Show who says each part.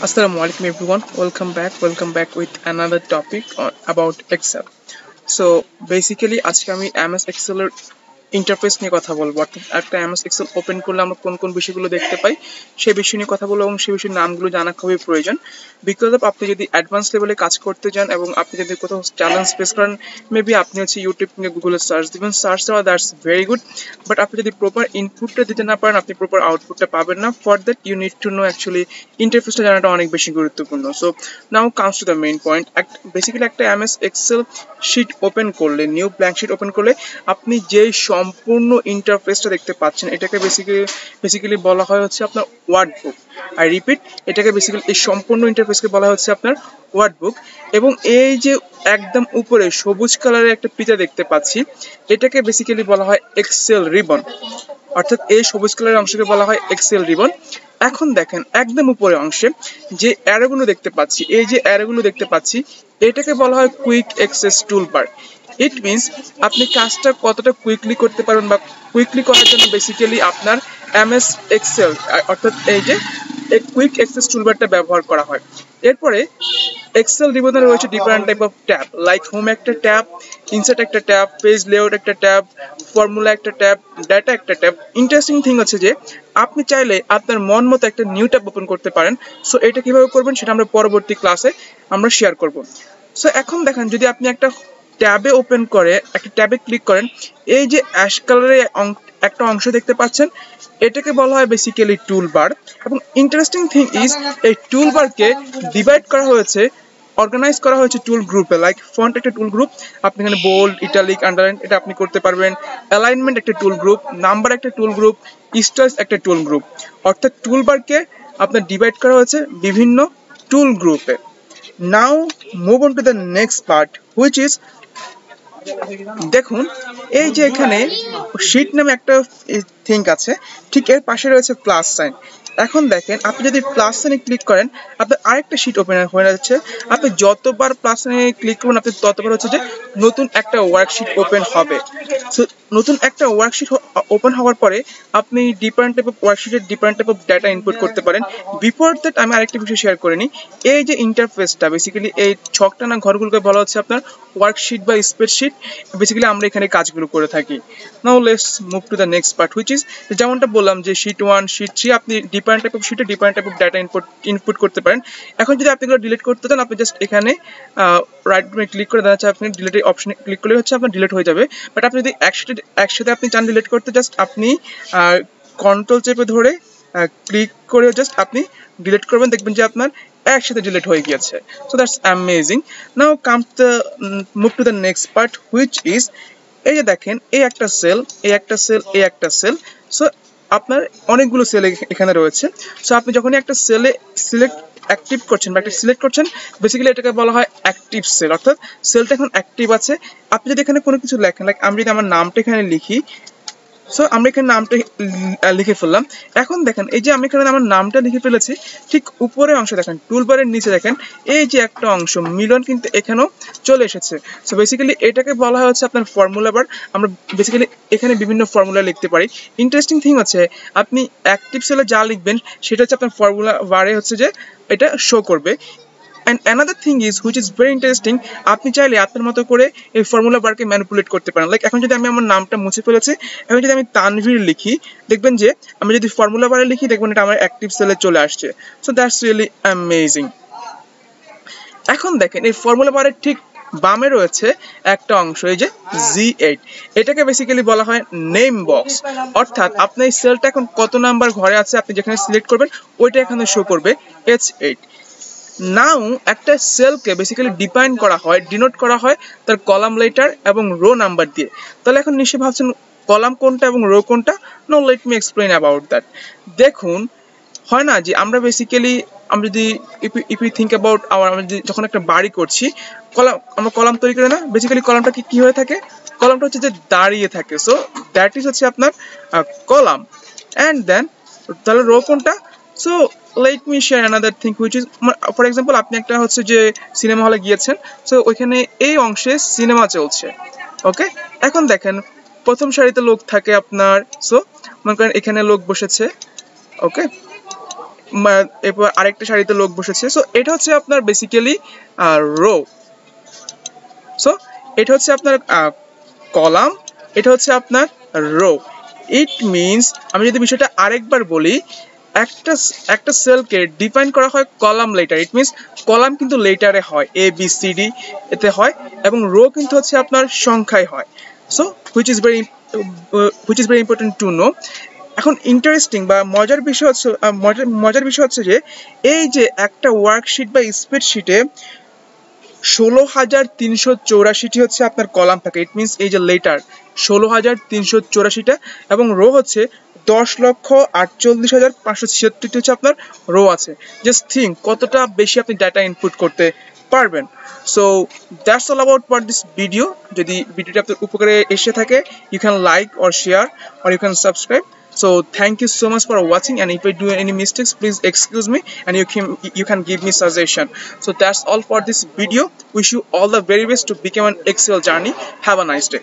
Speaker 1: Assalamu alaikum everyone. Welcome back with another topic about Excel. So basically আজকে আমি MS Excel এর interface নিয়ে কথা বলবো। অর্থাৎ একটা MS Excel ওপেন করলে আমরা কোন কোন বিষয়গুলো দেখতে পাই সেই বিষয় নিয়ে কথা বলবো এবং সেই বিষয়ের নামগুলো জানা খুবই প্রয়োজন। বিকজ অফ আপনি যদি অ্যাডভান্স লেভেলে কাজ করতে চান এবং আপনি যদি কোথাও চ্যালেঞ্জ ফেস করেন, মেবি আপনি হচ্ছে ইউটিউব কিংবা গুগলে সার্চ দিবেন, সার্চ দেওয়া দ্যাটস ভেরি গুড, বাট আপনি যদি প্রপার ইনপুটটা দিতে না পারেন আপনি প্রপার আউটপুটটা পাবেন না। For that you need to know actually ইন্টারফেসটা জানাটা অনেক বেশি গুরুত্বপূর্ণ। So now comes to the main point. Basically একটা MS এক্সেল শিট ওপেন করলে, নিউ ব্ল্যাঙ্ক শিট ওপেন করলে আপনি যেই সম্পূর্ণ ইন্টারফেসটা দেখতে পাচ্ছেন এটাকে বেসিক্যালি বলা হয় হচ্ছে আপনার ওয়ার্ড বুক। আই রিপিট, এটাকে বেসিক্যালি এই সম্পূর্ণ ইন্টারফেসকে বলা হচ্ছে আপনার ওয়ার্ড বুক। এবং এই যে একদম উপরে সবুজ কালারের একটা পিতা দেখতে পাচ্ছি, এটাকে বেসিক্যালি বলা হয় এক্সেল রিবন। অর্থাৎ এই সবুজ কালারের অংশকে বলা হয় এক্সেল রিবন। এখন দেখেন একদম উপরের অংশে যে অ্যারোগুলো দেখতে পাচ্ছি, এই যে অ্যারোগুলো দেখতে পাচ্ছি এটাকে বলা হয় quick access toolbar. It means আপনি কাজটা কতটা কুইকলি করতে পারবেন বা কুইকলি করার জন্য বেসিক্যালি আপনার MS এক্সেল অর্থাৎ এই যে কুইক অ্যাক্সেস টুলবারটা ব্যবহার করা হয়। এরপরে এক্সেল রিবনে রয়েছে different type of tab, like home একটা ট্যাব, ইনসার্ট একটা ট্যাব, পেজ লেআউট একটা ট্যাব, ফর্মুলা একটা ট্যাব, ডাটা একটা ট্যাব। ইন্টারেস্টিং থিং হচ্ছে যে আপনি চাইলে আপনার মন মতো একটা নিউ ট্যাব ওপেন করতে পারেন। সো এটা কিভাবে করবেন সেটা আমরা পরবর্তী ক্লাসে আমরা শেয়ার করব। সো এখন দেখেন যদি আপনি একটা ট্যাবে ওপেন করে একটা ট্যাবে ক্লিক করেন, এই যে অ্যাশ কালারের একটা অংশ দেখতে পাচ্ছেন এটাকে বলা হয় বেসিক্যালি টুলবার। এবং ইন্টারেস্টিং থিং ইজ এই টুলবারকে ডিভাইড করা হয়েছে, অর্গানাইজ করা হয়েছে টুল গ্রুপে। লাইক ফন্ট একটা টুল গ্রুপ, আপনি এখানে বোল্ড, ইটালিক, আন্ডারলাইন এটা আপনি করতে পারবেন। অ্যালাইনমেন্ট একটা টুল গ্রুপ, নাম্বার একটা টুল গ্রুপ, স্টাইলস একটা টুল গ্রুপ। অর্থাৎ টুলবারকে আপনার ডিভাইড করা হয়েছে বিভিন্ন টুল গ্রুপে। Now move on to the next part which is, দেখুন এই যে এখানে শিট নামে একটা থিং আছে, ঠিক এর পাশে রয়েছে প্লাস সাইন। এখন দেখেন আপনি যদি প্লাস সাইনে ক্লিক করেন আপনার আরেকটা শিট ওপেন হয়ে যাচ্ছে। আপনি যতবার প্লাস সাইনে ক্লিক করবেন আপনি ততবার হচ্ছে যে নতুন একটা ওয়ার্কশিট ওপেন হবে। সো নতুন একটা ওয়ার্কশিট ওপেন হওয়ার পরে আপনি ডিফারেন্ট টাইপ অফ ওয়ার্কশিটের different type of data input করতে পারেন। বিফোর দ্যাট আমি আরেকটা বিষয় শেয়ার করে নিই। এই যে ইন্টারফেসটা বেসিক্যালি এই ছকটানা ঘরগুলোকে বলা হচ্ছে আপনার ওয়ার্কশিট বা স্প্রেডশিট। বেসিক্যালি আমরা এখানে কাজগুলো করে থাকি। Now let's move to the next part which is, যেমনটা বললাম যে শিট 1 শিট 3 আপনি ডিফারেন্ট টাইপ অফ শিটে different type of data input করতে পারেন। এখন যদি আপনি এগুলো ডিলিট করতে চান আপনি জাস্ট এখানে রাইট বাটনে ক্লিক করে দেওয়া আপনি ডিলিট অপশনে ক্লিক করলে হচ্ছে আপনার ডিলিট হয়ে যাবে। বাট আপনি যদি একসাথে আপনি চান ডিলিট করতে, জাস্ট আপনি কন্ট্রোল চেপে ধরে ক্লিক করে জাস্ট আপনি ডিলিট করবেন, দেখবেন যে আপনার একসাথে ডিলিট হয়ে গিয়েছে। So that's amazing. Now come to move to the next part which is, এই যে দেখেন এই একটা সেল, এই একটা সেল, এই একটা সেল। সো আপনার অনেকগুলো সেল এখানে রয়েছে। সো আপনি যখনই একটা সেলে সিলেক্ট অ্যাক্টিভ করছেন বা একটা সিলেক্ট করছেন বেসিক্যালি এটাকে বলা হয় অ্যাক্টিভ সেল। অর্থাৎ সেলটা এখন অ্যাক্টিভ আছে। আপনি যদি এখানে কোনো কিছু লেখেন, লাইক আমি যদি আমার নামটা এখানে লিখি, সো আমরা এখানে নামটা লিখে ফেললাম। এখন দেখেন এই যে আমি এখানে আমার নামটা লিখে ফেলেছি, ঠিক উপরের অংশে দেখেন টুলবারের নিচে দেখেন এই যে একটা অংশ মিলন কিন্তু এখানেও চলে এসেছে। সো বেসিক্যালি এটাকে বলা হচ্ছে আপনার ফর্মুলা বার। আমরা বেসিক্যালি এখানে বিভিন্ন ফর্মুলা লিখতে পারি। ইন্টারেস্টিং থিং হচ্ছে আপনি অ্যাক্টিভ সেলে যা লিখবেন সেটা হচ্ছে আপনার ফর্মুলা বারে হচ্ছে যে এটা শো করবে। And another thing is which is very interesting, আপনি চাইলে আপনার মতো করে এই ফর্মুলা বারকে ম্যানিপুলেট করতে পারেন। লাইক এখন যদি আমি আমার নামটা মুছে ফেলেছি, এখন যদি আমি তানভীর লিখি দেখবেন যে আমি যদি ফর্মুলা বারে লিখি দেখবেন এটা আমার অ্যাক্টিভ সেলে চলে আসছে। So that's really amazing. এখন দেখেন এই ফর্মুলা বারের ঠিক বামে রয়েছে একটা অংশ, এই যে G8, এটাকে বেসিক্যালি বলা হয় নেম বক্স। অর্থাৎ আপনার এই সেলটা এখন কত নাম্বার ঘরে আছে আপনি যেখানে সিলেক্ট করবেন ওইটা এখানে শো করবে H8। নাও একটা সেলকে বেসিক্যালি ডিফাইন করা হয়, ডিনোট করা হয় তার কলাম লেটার এবং রো নাম্বার দিয়ে। তাহলে এখন নিশ্চয়ই ভাবছেন কলাম কোনটা এবং রো কোনটা। No, let me explain about that. দেখুন হয় না যে আমরা বেসিক্যালি আমরা যদি ইফ ইউ থিঙ্ক অ্যাবাউট আমরা যদি যখন একটা বাড়ি করছি আমরা কলাম তৈরি করে না, বেসিক্যালি কলামটা কি হয়ে থাকে, কলামটা হচ্ছে যে দাঁড়িয়ে থাকে। সো দ্যাট ইজ হচ্ছে আপনার কলাম। অ্যান্ড দেন তাহলে রো কোনটা। So let me share another thing which is, for example আপনি একটা হচ্ছে যে সিনেমা হলে গিয়েছেন। সো ওইখানে এই অংশে সিনেমা চলছে। ওকে, এখন দেখেন প্রথম সারিতে লোক থাকে আপনার। সো মনে করেন এখানে লোক বসেছে। ওকে, এরপর আরেকটা সারিতে লোক বসেছে। সো এটা হচ্ছে আপনার বেসিক্যালি রো। সো এটা হচ্ছে আপনার কলাম, এটা হচ্ছে আপনার রো। ইট মিনস, আমি যদি বিষয়টা আরেকবার বলি, একটা একটা সেলকে ডিফাইন করা হয় column letter. It means column কিন্তু লেটারে হয়, এ বি সি ডি এতে হয়, এবং রো কিন্তু হচ্ছে আপনার সংখ্যায় হয়। So which is very important to know. এখন ইন্টারেস্টিং বা মজার বিষয় হচ্ছে যে এই যে একটা ওয়ার্কশিট বা স্প্রেডশিটে 16,384টি হচ্ছে আপনার কলাম থাকে। ইট মিনস এই যে লেটার 16,384টা, এবং রো হচ্ছে 10,48,576টি হচ্ছে আপনার রো আছে। জাস্ট থিঙ্ক কতটা বেশি আপনি ডাটা ইনপুট করতে পারবেন। So that's all about for this video. যদি ভিডিওটি আপনার উপকারে এসে থাকে, you can like or share or you can subscribe. So thank you so much for watching, and if I do any mistakes, please excuse me, and you can give me suggestion. So that's all for this video. Wish you all the very best to become an excel journey. Have a nice day.